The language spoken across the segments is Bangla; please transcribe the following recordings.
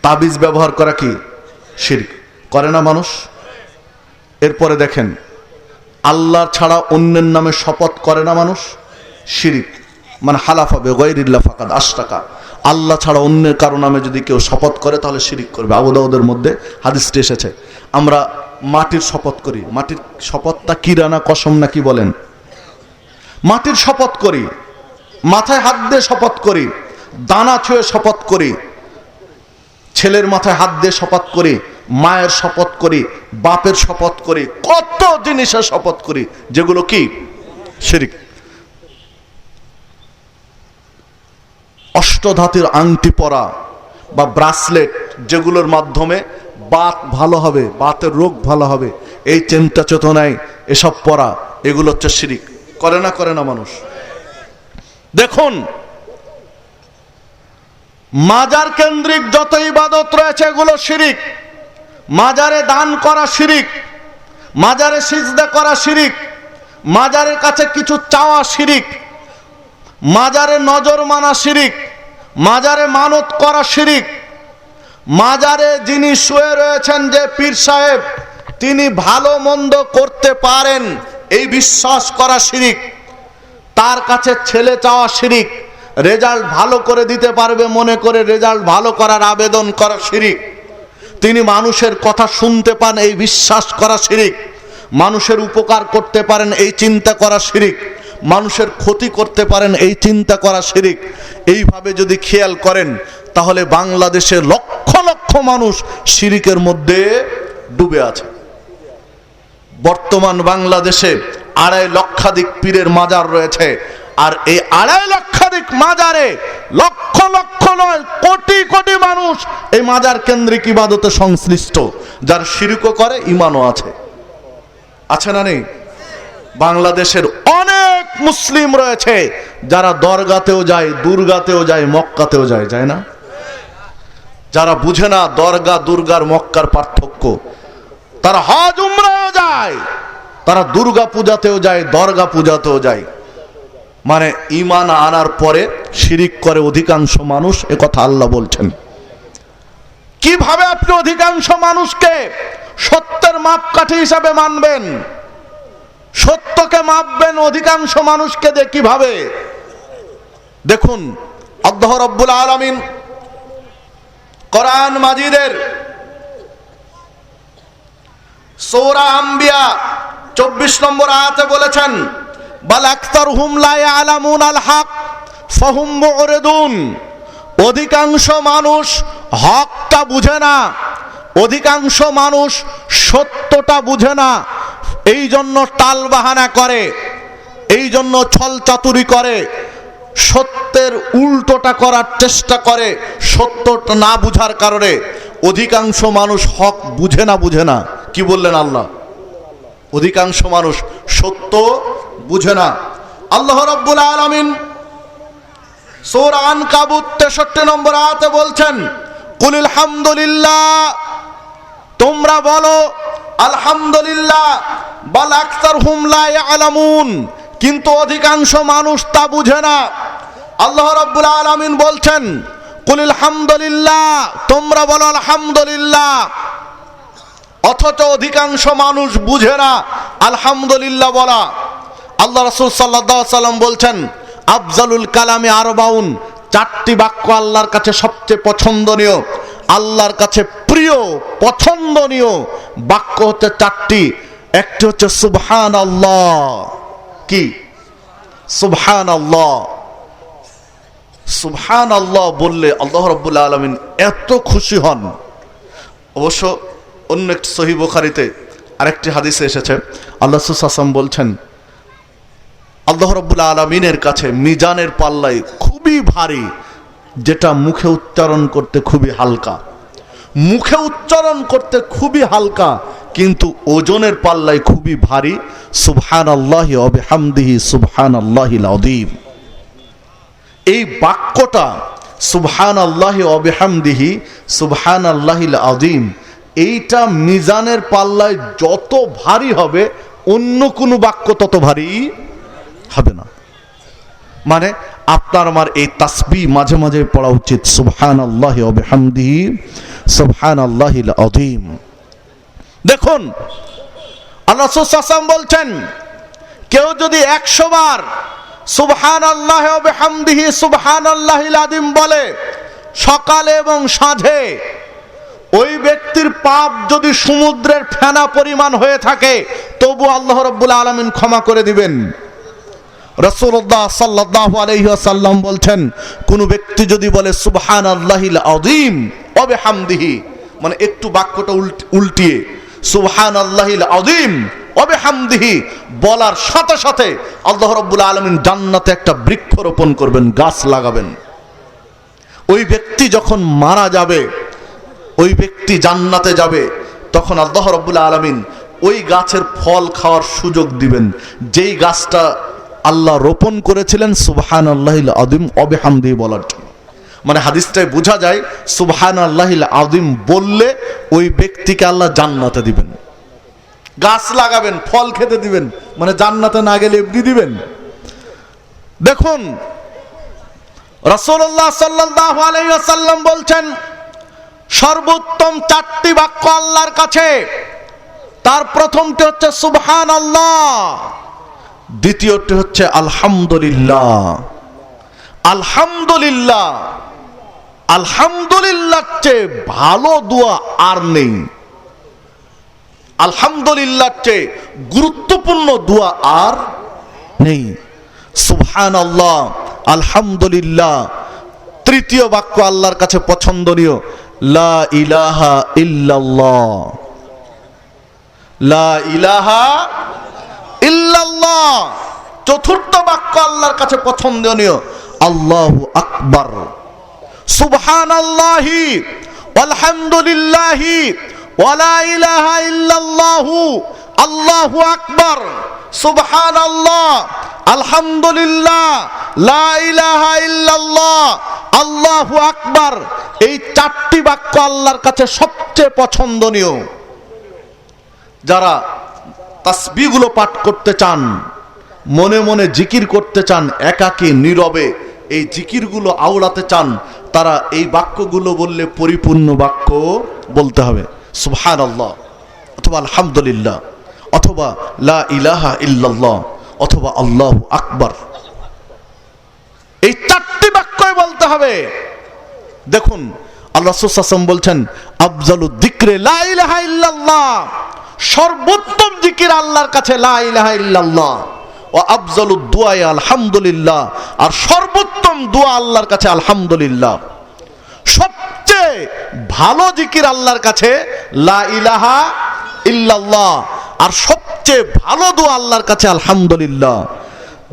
তাবিজ ব্যবহার করা কি শিরক, করে না মানুষ? এরপরে দেখেন, আল্লাহ ছাড়া অন্যের নামে শপথ করে না মানুষ, শিরক। মানে হালাফা বিগাইরিল্লাহ ফাকাদ আশরাকা, আল্লাহ ছাড়া অন্যের কারো নামে যদি কেউ শপথ করে তাহলে শিরক করবে। আবু দাউদের মধ্যে হাদিসটি এসেছে। আমরা মাটির শপথ করি, মাটির শপথটা কিরানা কসম না কি বলেন? মাটির শপথ করি, মাথায় হাত দিয়ে শপথ করি, দানা ছুঁয়ে শপথ করি, ছেলের মাথায় হাত দিয়ে শপথ করি, মায়ের শপথ করি, বাপের শপথ করি, কত জিনিসের শপথ করি যেগুলো কি শিরক। অষ্টধাতুর আংটি পরা বা ব্রাসলেট, যেগুলোর মাধ্যমে বাত ভালো হবে, বাতের রোগ ভালো হবে, এই চিন্তা চেতনায় এসব পরা, এগুলো হচ্ছে শিরক। করে না করে না মানুষ? দেখুন, মাজার কেন্দ্রিক যত ইবাদত রয়েছে এগুলো শিরক। মাজারে দান করা শিরক, মাজারে সিজদা করা শিরক, মাজারের কাছে কিছু চাওয়া শিরক, মাজারে নজর মানা শিরক, মাজারে মানত করা শিরক, মাজারে যিনি শুয়ে রয়েছেন যে পীর সাহেব তিনি ভালো মন্দ করতে পারেন এই বিশ্বাস করা শিরক, তার কাছে ছেলে চাওয়া শিরক, রেজাল্ট ভালো করে দিতে পারবে মনে করে রেজাল্ট ভালো করার আবেদন করা শিরক, তিনি মানুষের কথা শুনতে পান এই বিশ্বাস করা শিরক, মানুষের উপকার করতে পারেন এই চিন্তা করা শিরক, মানুষের ক্ষতি করতে পারেন এই চিন্তা করা শিরক। এইভাবে যদি খেয়াল করেন তাহলে বাংলাদেশে লক্ষ লক্ষ মানুষ শিরকের মধ্যে ডুবে আছে। বর্তমান বাংলাদেশে 2.5 লক্ষাধিক পীরের মাজার রয়েছে, আর এই 2.5 লক্ষাধিক মাজারে লক্ষ লক্ষ নয় কোটি কোটি মানুষ এই মাজার কেন্দ্রিক ইবাদতে সংশ্লিষ্ট, যার শিরকও করে ইমানও আছে। আছে না নেই? বাংলাদেশের অনেক মুসলিম রয়েছে যারা দরগাতেও যায়, দুর্গাতেও যায়, মক্কাতেও যায়, যায় না? যারা বুঝে না দরগা দুর্গার মক্কার পার্থক্য, তারা হজ উমরাও যায়, তারা দুর্গা পূজাতেও যায়, দরগা পূজাতেও যায়। মানে ঈমান আনার পরে শিরিক করে অধিকাংশ মানুষ, এ কথা আল্লাহ বলছেন। কিভাবে আপনি অধিকাংশ মানুষকে সত্যের মাপকাঠি হিসাবে মানবেন? সত্যকে মাপবেন অধিকাংশ মানুষকে দিয়ে কিভাবে? দেখুন, আল্লাহ রাব্বুল আলামিন কোরআন মাজিদের সূরা আম্বিয়া 24 নম্বর আয়াতে বলেছেন, বাল আকতারহুম লা ইয়ালামুনাল হক ফাহুম মুরিদুন। অধিকাংশ মানুষ হকটা বুঝে না, অধিকাংশ মানুষ সত্যটা বুঝে না, এই জন্য টাল বাহানা করে, এই জন্য ছল চাতুরি করে, সত্যের উল্টোটা করার চেষ্টা করে। সত্যটা না বুঝার কারণে অধিকাংশ মানুষ হক বুঝে না। বুঝে না কি বললেন আল্লাহ? অধিকাংশ মানুষ সত্য বুঝে না। আল্লাহ রাব্বুল আলামিন সূরা আনকাবুত 63 নম্বর আয়াতে বলছেন, কুলিল হামদুলিল্লাহ, তোমরা বলো আলহামদুলিল্লাহ, বাল আকতারহুম লা ইয়ালামুন, কিন্তু অধিকাংশ মানুষ তা বুঝে না। আল্লাহ রাব্বুল আলামিন বলছেন, কুলিল হামদুলিল্লাহ, তোমরা বলো আলহামদুলিল্লাহ, অথচ অধিকাংশ মানুষ বুঝে না আলহামদুলিল্লাহ বলা। আল্লাহ রাসূল সাল্লাল্লাহু আলাইহি সাল্লাম বলছেন, আফজালুল কালামে আরবাউন, 4টি বাক্য আল্লাহর কাছে সবচেয়ে পছন্দনীয়, আল্লাহর কাছে প্রিয় পছন্দনীয় বাক্য হচ্ছে 4টি। একটি হচ্ছে সুবহানাল্লাহ। কি? সুবহানাল্লাহ। সুবহানাল্লাহ বললে আল্লাহ রাব্বুল আলামিন এত খুশি হন। অবশ্য অন্য একটি সহিহ বুখারীতে আরেকটি হাদিসে এসেছে, আল্লাহ রাসূল সাল্লাল্লাহু আলাইহি ওয়াসাল্লাম বলছেন, আল্লাহ রাব্বুল আলামিনের কাছে মিজানের পাল্লাই খুবই ভারী, যেটা মুখে উচ্চারণ করতে খুবই হালকা। মুখে উচ্চারণ করতে খুবই হালকা কিন্তু ওজনের পাল্লায় খুবই ভারী। সুবহানাল্লাহি ওয়া বিহামদিহি সুবহানাল্লাহিল আযীম। এই বাক্যটা সুবহানাল্লাহি ওয়া বিহামদিহি সুবহানাল্লাহিল আযীম, এইটা মিজানের পাল্লায় যত ভারী হবে অন্য কোনো বাক্য তত ভারী হবে না। মানে আপনার আমার এই তাসবিহ মাঝে মাঝে পড়া উচিত। সুবহানাল্লাহি ওয়া বিহামদিহি সুবহানাল্লাহিল আযীম। দেখুন আল্লাহ রাসূল সাল্লাল্লাহু আলাইহি ওয়াসাল্লাম বলছেন, কেউ যদি 100 বার সুবহানাল্লাহি ওয়া বিহামদিহি সুবহানাল্লাহিল আযীম বলে সকালে এবং সাঁঝে, ওই ব্যক্তির পাপ যদি সমুদ্রের ফেনা পরিমাণ হয়ে থাকে তবু আল্লাহ রাব্বুল আলামিন ক্ষমা করে দিবেন। রাসূলুল্লাহ সাল্লাল্লাহু আলাইহি ওয়াসাল্লাম বলছেন, কোন ব্যক্তি যদি বলে সুবহানাল্লাহিল আযীম ওয়া বিহামদিহি, মানে একটু বাক্যটা উল্টিয়ে সুবহানাল্লাহিল আযীম ওয়া বিহামদিহি বলার সাথে সাথে আল্লাহ রাব্বুল আলামিন জান্নাতে একটা বৃক্ষ রোপণ করবেন, গাছ লাগাবেন। ওই ব্যক্তি যখন মারা যাবে, ওই ব্যক্তি জান্নাতে যাবে, তখন আল্লাহ রাব্বুল আলামিন ওই গাছের ফল খাওয়ার সুযোগ দিবেন, যেই গাছটা আল্লাহ রোপণ করেছিলেন সুবহানাল্লাহিল আযীম ওয়া বিহামদিহি বলার জন্য। মানে হাদিসটায় বোঝা যায় সুবহানাল্লাহিল আযীম বললে ওই ব্যক্তিকে আল্লাহ জান্নাতে দিবেন, গাছ লাগাবেন, ফল খেতে দিবেন, মানে জান্নাতে না গেলে এমনি দিবেন। দেখুন রাসূলুল্লাহ সাল্লাল্লাহু আলাইহি ওয়াসাল্লাম বলছেন, সর্বোত্তম 4টি বাক্য আল্লাহর কাছে, তার প্রথমটি হচ্ছে সুবহানাল্লাহ, দ্বিতীয়টি হচ্ছে আলহামদুলিল্লাহ। আলহামদুলিল্লাহ, আলহামদুলিল্লাহর চেয়ে ভালো দোয়া আর নেই, আলহামদুলিল্লাহর চেয়ে গুরুত্বপূর্ণ দোয়া আর নেই। সুবহানাল্লাহ, আলহামদুলিল্লাহ। তৃতীয় বাক্য আল্লাহর কাছে পছন্দনীয়, লা ইলাহা ইল্লাল্লাহ। লা ইলাহা ইল্লাল্লাহ। চতুর্থ বাক্য আল্লাহর কাছে পছন্দনীয়, আল্লাহু আকবার। সুবহানাল্লাহি ওয়ালহামদুলিল্লাহি ওয়া লা ইলাহা ইল্লাল্লাহু আল্লাহু আকবার। সুবহানাল্লাহ, আলহামদুলিল্লাহ, লা ইলাহা ইল্লাল্লাহ, আল্লাহু আকবার। এই 4টি বাক্য আল্লাহর কাছে সবচেয়ে পছন্দনীয়। যারা তাসবিহগুলো পাঠ করতে চান, মনে মনে জিকির করতে চান, একাকী নীরবে এই জিকিরগুলো আওড়াতে চান, তারা এই বাক্যগুলো বললে পরিপূর্ণ বাক্য বলতে হবে। সুবহানাল্লাহ অথবা আলহামদুলিল্লাহ অথবা লা ইলাহা ইল্লাল্লাহ অথবা আল্লাহু আকবার। এই 4টি বাক্যই বলতে হবে। দেখুন আল্লাহ রাসূল সাল্লাল্লাহু আলাইহি ওয়াসাল্লাম বলছেন, আফজালুদ যিকরি লা ইলাহা ইল্লাল্লাহ, সর্বোত্তম জিকির আল্লাহর কাছে লা ইলাহা ইল্লাল্লাহ। ও আফজালুদ দুআ আলহামদুলিল্লাহ, আর সর্বোত্তম দোয়া আল্লাহর কাছে আলহামদুলিল্লাহ। সবচেয়ে ভালো জিকির আল্লাহর কাছে লা ইলাহা ইল্লাল্লাহ, আর সবচেয়ে ভালো দোয়া আল্লাহর কাছে আলহামদুলিল্লাহ।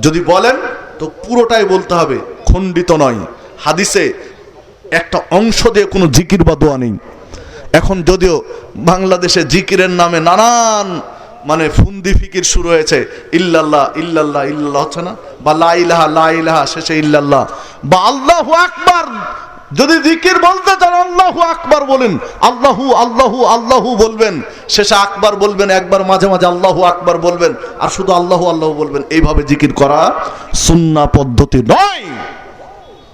যদি বলেন তো পুরোটাই বলতে হবে, খণ্ডিত নয়। হাদিসে একটা অংশ দিয়ে কোনো জিকির বা দোয়া নেই। এখন যদিও বাংলাদেশে জিকিরের নামে নানান মানে ফুন্দি ফিকির শুরু হয়েছে, ইল্লাল্লাহ ইল্লাল্লাহ ইল্লাল্লাহ হচ্ছে না, বা লা ইলাহা শেষে ইল্লাল্লাহ, বা আল্লাহু আকবার। যদি জিকির বলতে চান আল্লাহু আকবার বলেন, আল্লাহু আল্লাহু আল্লাহু বলবেন, শেষে আকবার বলবেন, একবার মাঝে মাঝে আল্লাহু আকবার বলবেন, আর শুধু আল্লাহু আল্লাহু বলবেন। এইভাবে জিকির করা সুন্নাহ পদ্ধতি নয়,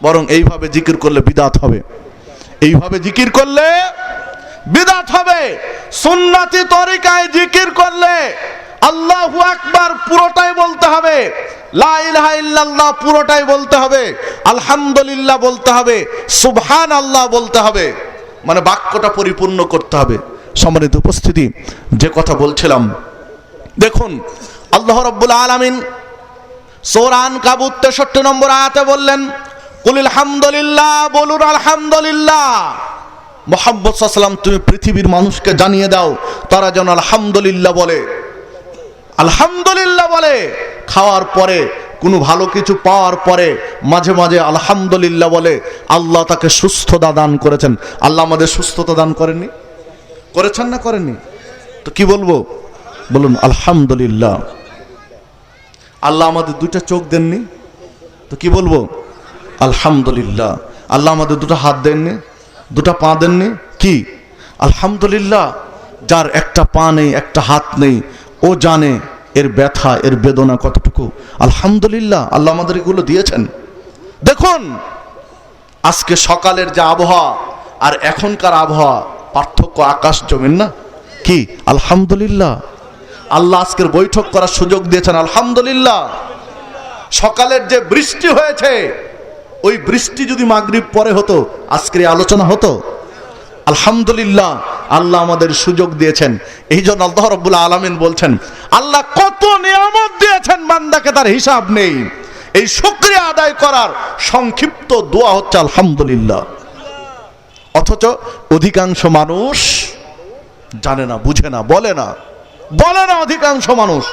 বরং এইভাবে জিকির করলে বিদআত হবে। এইভাবে জিকির করলে বিদআত হবে। সুন্নতি তরিকায় জিকির করলে আল্লাহু আকবার পুরোটাই বলতে হবে, লা ইলাহা ইল্লাল্লাহ পুরোটাই বলতে হবে, আলহামদুলিল্লাহ বলতে হবে, সুবহানাল্লাহ বলতে হবে, মানে বাক্যটা পরিপূর্ণ করতে হবে। সম্মানিত উপস্থিতি, যে কথা বলছিলাম, দেখুন আল্লাহ রাব্বুল আলামিন সূরা আনকাবুত 63 নম্বর আয়াতে বললেন, কুলিল হামদুলিল্লাহ, বলুন আলহামদুলিল্লাহ। মুহাম্মদ সাল্লাল্লাহু আলাইহি ওয়াসাল্লাম, তুমি পৃথিবীর মানুষকে জানিয়ে দাও তারা যেন আলহামদুলিল্লাহ বলে। আলহামদুলিল্লাহ বলে, খাওয়ার পরে কোনো ভালো কিছু পাওয়ার পরে মাঝে মাঝে আলহামদুলিল্লাহ বলে। আল্লাহ তাকে সুস্থতা দান করেছেন। আল্লাহ আমাদের সুস্থতা দান করেননি? করেছেন না করেননি? তো কি বলবো? বলুন আলহামদুলিল্লাহ। আল্লাহ আমাদের 2টা চোখ দেননি? তো কি বলবো? আলহামদুলিল্লাহ। আল্লাহ আমাদের 2টা হাত দেননি, 2টা পা দেননি? কি? আলহামদুলিল্লাহ। যার একটা পা নেই, একটা হাত নেই, ও জানে এর ব্যথা, এর বেদনা কতটুকু। আলহামদুলিল্লাহ, আল্লাহ আমাদের এগুলো দিয়েছেন। দেখুন আজকে সকালের যে আবহাওয়া আর এখনকার আবহাওয়া, পার্থক্য আকাশ জমিন না? কি আলহামদুলিল্লাহ, আল্লাহ আজকের বৈঠক করার সুযোগ দিয়েছেন, আলহামদুলিল্লাহ। সকালের যে বৃষ্টি হয়েছে, ওই বৃষ্টি যদি মাগরিব পরে হতো আজকের আলোচনা হতো? আলহামদুলিল্লাহ, আল্লাহ আমাদের সুযোগ দিয়েছেন। এই জন্য আল্লাহ রাব্বুল আলামিন বলছেন, আল্লাহ কত নিয়ামত দিয়েছেন বান্দাকে, তার হিসাব নেই। এই শুকরিয়া আদায় করার সংক্ষিপ্ত দোয়া হচ্ছে আলহামদুলিল্লাহ। অথচ অধিকাংশ মানুষ জানে না, বুঝে না, বলে না অধিকাংশ মানুষ।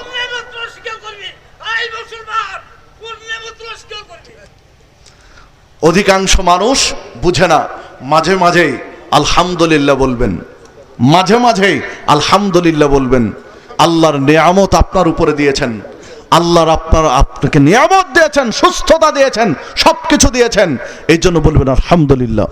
অধিকাংশ মানুষ বুঝে না। মাঝে মাঝে আলহামদুলিল্লাহ বলবেন, মাঝে মাঝে আলহামদুলিল্লাহ বলবেন। আল্লাহর নিয়ামত আপনার উপরে দিয়েছেন, আল্লাহর আপনাকে নিয়ামত দিয়েছেন, সুস্থতা দিয়েছেন, সবকিছু দিয়েছেন, এই জন্য বলবেন আলহামদুলিল্লাহ।